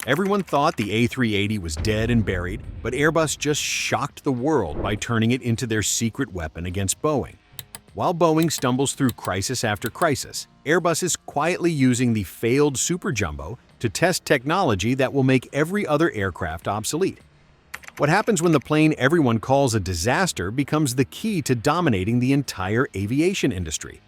Everyone thought the A380 was dead and buried, but Airbus just shocked the world by turning it into their secret weapon against Boeing. While Boeing stumbles through crisis after crisis, Airbus is quietly using the failed Super Jumbo to test technology that will make every other aircraft obsolete. What happens when the plane everyone calls a disaster becomes the key to dominating the entire aviation industry?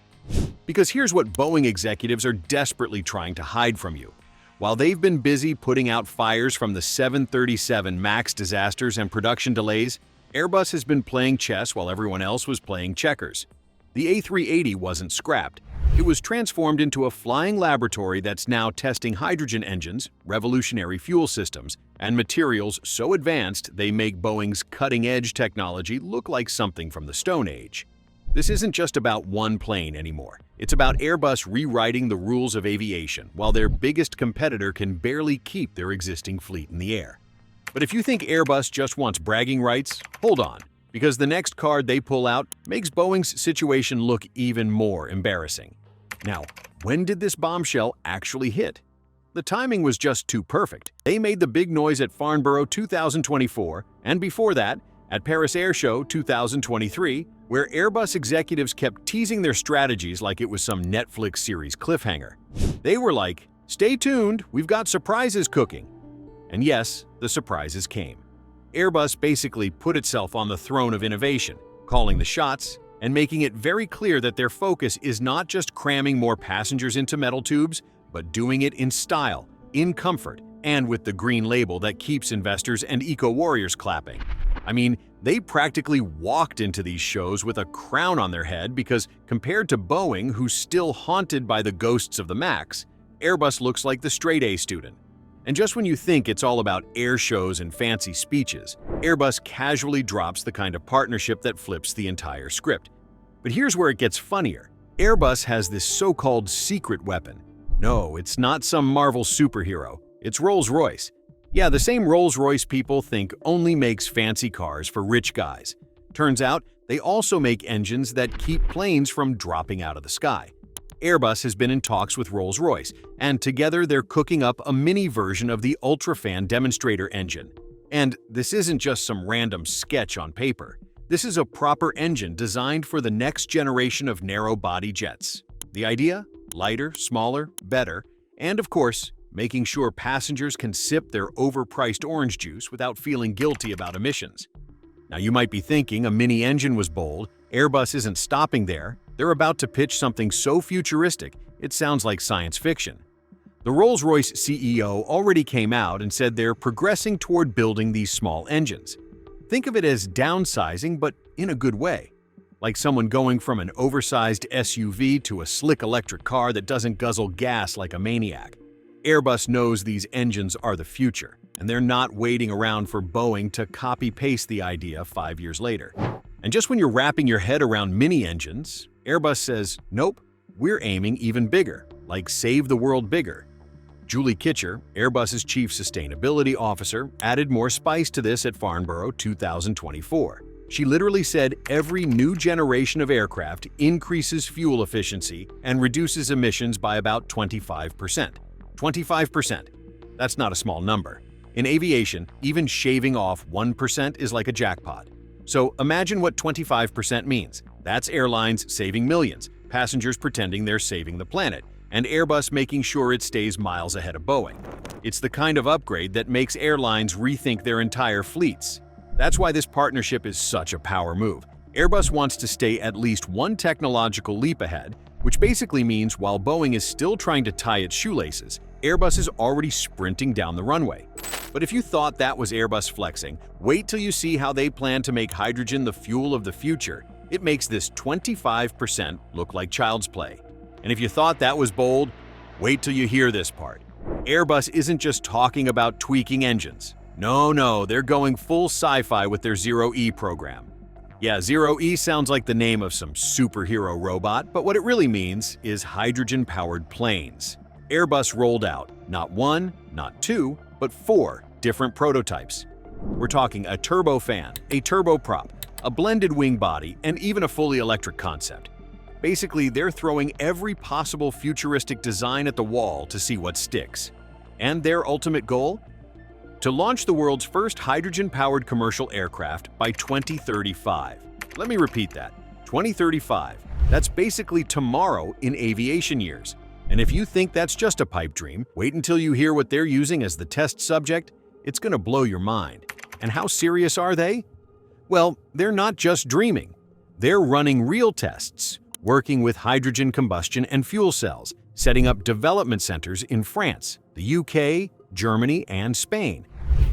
Because here's what Boeing executives are desperately trying to hide from you. While they've been busy putting out fires from the 737 MAX disasters and production delays, Airbus has been playing chess while everyone else was playing checkers. The A380 wasn't scrapped. It was transformed into a flying laboratory that's now testing hydrogen engines, revolutionary fuel systems, and materials so advanced they make Boeing's cutting-edge technology look like something from the Stone Age. This isn't just about one plane anymore. It's about Airbus rewriting the rules of aviation while their biggest competitor can barely keep their existing fleet in the air. But if you think Airbus just wants bragging rights, hold on, because the next card they pull out makes Boeing's situation look even more embarrassing. Now, when did this bombshell actually hit? The timing was just too perfect. They made the big noise at Farnborough 2024, and before that, at Paris Air Show 2023, where Airbus executives kept teasing their strategies like it was some Netflix series cliffhanger. They were like, "Stay tuned, we've got surprises cooking." And yes, the surprises came. Airbus basically put itself on the throne of innovation, calling the shots and making it very clear that their focus is not just cramming more passengers into metal tubes, but doing it in style, in comfort, and with the green label that keeps investors and eco-warriors clapping. I mean, they practically walked into these shows with a crown on their head because compared to Boeing, who's still haunted by the ghosts of the MAX, Airbus looks like the straight-A student. And just when you think it's all about air shows and fancy speeches, Airbus casually drops the kind of partnership that flips the entire script. But here's where it gets funnier. Airbus has this so-called secret weapon. No, it's not some Marvel superhero. It's Rolls-Royce. Yeah, the same Rolls-Royce people think only makes fancy cars for rich guys. Turns out, they also make engines that keep planes from dropping out of the sky. Airbus has been in talks with Rolls-Royce, and together they're cooking up a mini version of the UltraFan demonstrator engine. And this isn't just some random sketch on paper. This is a proper engine designed for the next generation of narrow-body jets. The idea? Lighter, smaller, better, and of course, making sure passengers can sip their overpriced orange juice without feeling guilty about emissions. Now you might be thinking a mini engine was bold. Airbus isn't stopping there. They're about to pitch something so futuristic, it sounds like science fiction. The Rolls-Royce CEO already came out and said they're progressing toward building these small engines. Think of it as downsizing, but in a good way. Like someone going from an oversized SUV to a slick electric car that doesn't guzzle gas like a maniac. Airbus knows these engines are the future, and they're not waiting around for Boeing to copy-paste the idea 5 years later. And just when you're wrapping your head around mini engines, Airbus says, nope, we're aiming even bigger, like save the world bigger. Julie Kitcher, Airbus's chief sustainability officer, added more spice to this at Farnborough 2024. She literally said every new generation of aircraft increases fuel efficiency and reduces emissions by about 25%. 25%. That's not a small number. In aviation, even shaving off 1% is like a jackpot. So imagine what 25% means. That's airlines saving millions, passengers pretending they're saving the planet, and Airbus making sure it stays miles ahead of Boeing. It's the kind of upgrade that makes airlines rethink their entire fleets. That's why this partnership is such a power move. Airbus wants to stay at least one technological leap ahead, which basically means while Boeing is still trying to tie its shoelaces, Airbus is already sprinting down the runway. But if you thought that was Airbus flexing, wait till you see how they plan to make hydrogen the fuel of the future. It makes this 25% look like child's play. And if you thought that was bold, wait till you hear this part. Airbus isn't just talking about tweaking engines. No, they're going full sci-fi with their Zero-E program. Yeah, Zero-E sounds like the name of some superhero robot, but what it really means is hydrogen-powered planes. Airbus rolled out not one, not two, but 4 different prototypes. We're talking a turbofan, a turboprop, a blended wing body, and even a fully electric concept. Basically, they're throwing every possible futuristic design at the wall to see what sticks. And their ultimate goal? To launch the world's first hydrogen-powered commercial aircraft by 2035. Let me repeat that. 2035. That's basically tomorrow in aviation years. And if you think that's just a pipe dream, wait until you hear what they're using as the test subject. It's going to blow your mind. And how serious are they? Well, they're not just dreaming. They're running real tests, working with hydrogen combustion and fuel cells, setting up development centers in France, the UK, Germany, and Spain.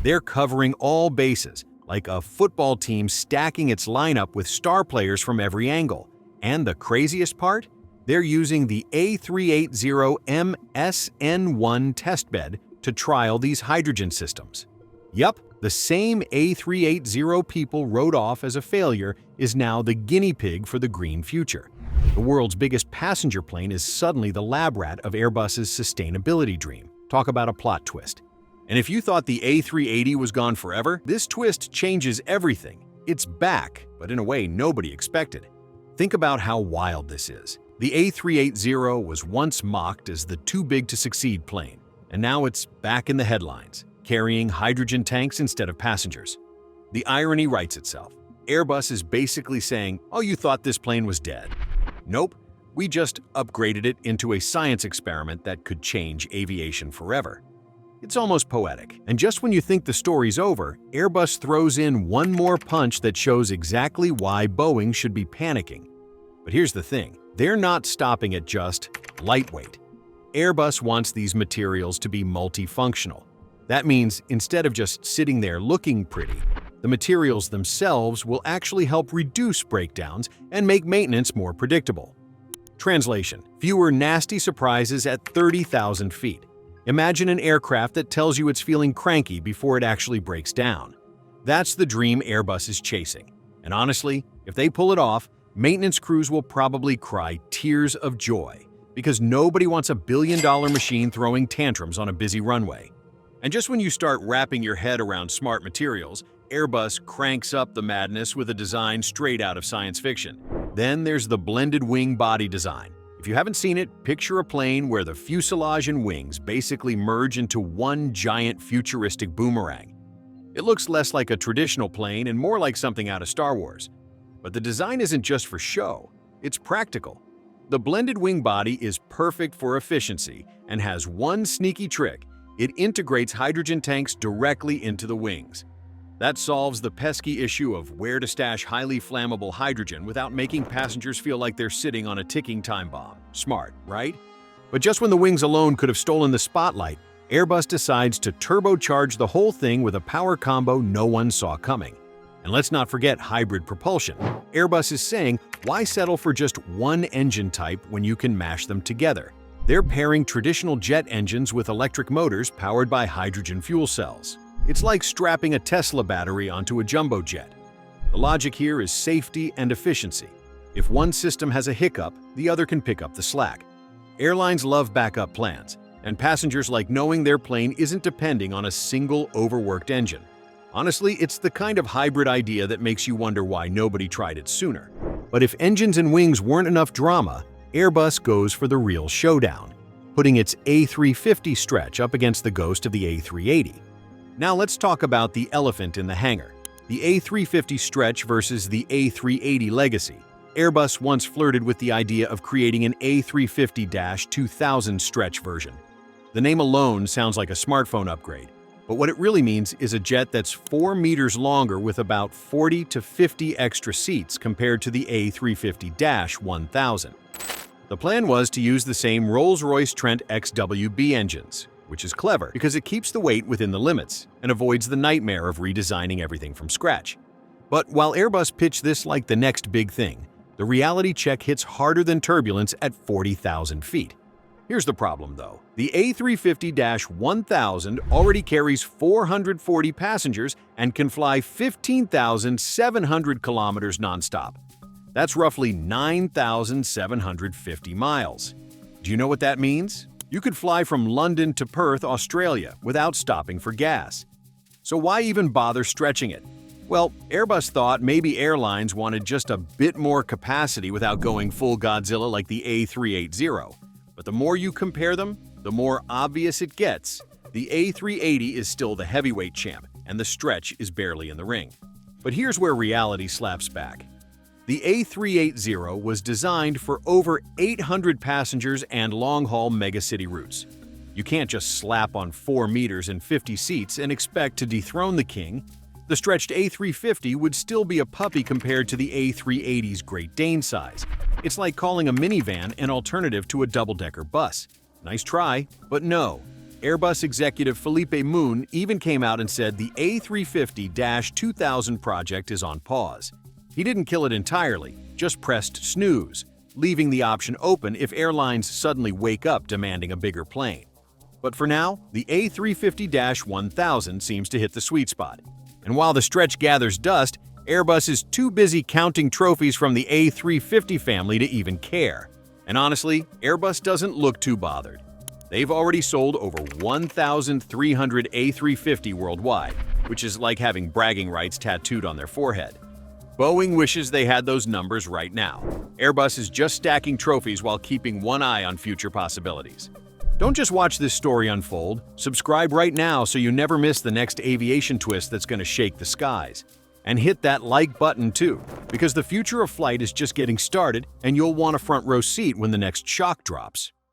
They're covering all bases, like a football team stacking its lineup with star players from every angle. And the craziest part? They're using the A380 MSN1 testbed to trial these hydrogen systems. Yup, the same A380 people wrote off as a failure is now the guinea pig for the green future. The world's biggest passenger plane is suddenly the lab rat of Airbus's sustainability dream. Talk about a plot twist. And if you thought the A380 was gone forever, this twist changes everything. It's back, but in a way nobody expected. Think about how wild this is. The A380 was once mocked as the too-big-to-succeed plane, and now it's back in the headlines, carrying hydrogen tanks instead of passengers. The irony writes itself. Airbus is basically saying, oh, you thought this plane was dead. Nope, we just upgraded it into a science experiment that could change aviation forever. It's almost poetic. And just when you think the story's over, Airbus throws in one more punch that shows exactly why Boeing should be panicking. But here's the thing, they're not stopping at just lightweight. Airbus wants these materials to be multifunctional. That means instead of just sitting there looking pretty, the materials themselves will actually help reduce breakdowns and make maintenance more predictable. Translation: fewer nasty surprises at 30,000 feet. Imagine an aircraft that tells you it's feeling cranky before it actually breaks down. That's the dream Airbus is chasing. And honestly, if they pull it off, maintenance crews will probably cry tears of joy, because nobody wants a billion-dollar machine throwing tantrums on a busy runway. And just when you start wrapping your head around smart materials, Airbus cranks up the madness with a design straight out of science fiction. Then there's the blended wing body design. If you haven't seen it, picture a plane where the fuselage and wings basically merge into one giant futuristic boomerang. It looks less like a traditional plane and more like something out of Star Wars. But the design isn't just for show, it's practical. The blended wing body is perfect for efficiency and has one sneaky trick: it integrates hydrogen tanks directly into the wings. That solves the pesky issue of where to stash highly flammable hydrogen without making passengers feel like they're sitting on a ticking time bomb. Smart, right? But just when the wings alone could have stolen the spotlight, Airbus decides to turbocharge the whole thing with a power combo no one saw coming. And let's not forget hybrid propulsion. Airbus is saying, why settle for just one engine type when you can mash them together? They're pairing traditional jet engines with electric motors powered by hydrogen fuel cells. It's like strapping a Tesla battery onto a jumbo jet. The logic here is safety and efficiency. If one system has a hiccup, the other can pick up the slack. Airlines love backup plans, and passengers like knowing their plane isn't depending on a single overworked engine. Honestly, it's the kind of hybrid idea that makes you wonder why nobody tried it sooner. But if engines and wings weren't enough drama, Airbus goes for the real showdown, putting its A350 stretch up against the ghost of the A380. Now let's talk about the elephant in the hangar, the A350 stretch versus the A380 legacy. Airbus once flirted with the idea of creating an A350-2000 stretch version. The name alone sounds like a smartphone upgrade, but what it really means is a jet that's 4 meters longer with about 40 to 50 extra seats compared to the A350-1000. The plan was to use the same Rolls-Royce Trent XWB engines, which is clever because it keeps the weight within the limits and avoids the nightmare of redesigning everything from scratch. But while Airbus pitched this like the next big thing, the reality check hits harder than turbulence at 40,000 feet. Here's the problem, though. The A350-1000 already carries 440 passengers and can fly 15,700 kilometers nonstop. That's roughly 9,750 miles. Do you know what that means? You could fly from London to Perth, Australia, without stopping for gas. So why even bother stretching it? Well, Airbus thought maybe airlines wanted just a bit more capacity without going full Godzilla like the A380. But the more you compare them, the more obvious it gets. The A380 is still the heavyweight champ, and the stretch is barely in the ring. But here's where reality slaps back. The A380 was designed for over 800 passengers and long-haul megacity routes. You can't just slap on 4 meters and 50 seats and expect to dethrone the king. The stretched A350 would still be a puppy compared to the A380's Great Dane size. It's like calling a minivan an alternative to a double-decker bus. Nice try, but no. Airbus executive Philippe Moon even came out and said the A350-2000 project is on pause. He didn't kill it entirely, just pressed snooze, leaving the option open if airlines suddenly wake up demanding a bigger plane. But for now, the A350-1000 seems to hit the sweet spot. And while the stretch gathers dust, Airbus is too busy counting trophies from the A350 family to even care. And honestly, Airbus doesn't look too bothered. They've already sold over 1,300 A350 worldwide, which is like having bragging rights tattooed on their forehead. Boeing wishes they had those numbers right now. Airbus is just stacking trophies while keeping one eye on future possibilities. Don't just watch this story unfold. Subscribe right now so you never miss the next aviation twist that's going to shake the skies. And hit that like button too, because the future of flight is just getting started and you'll want a front row seat when the next shock drops.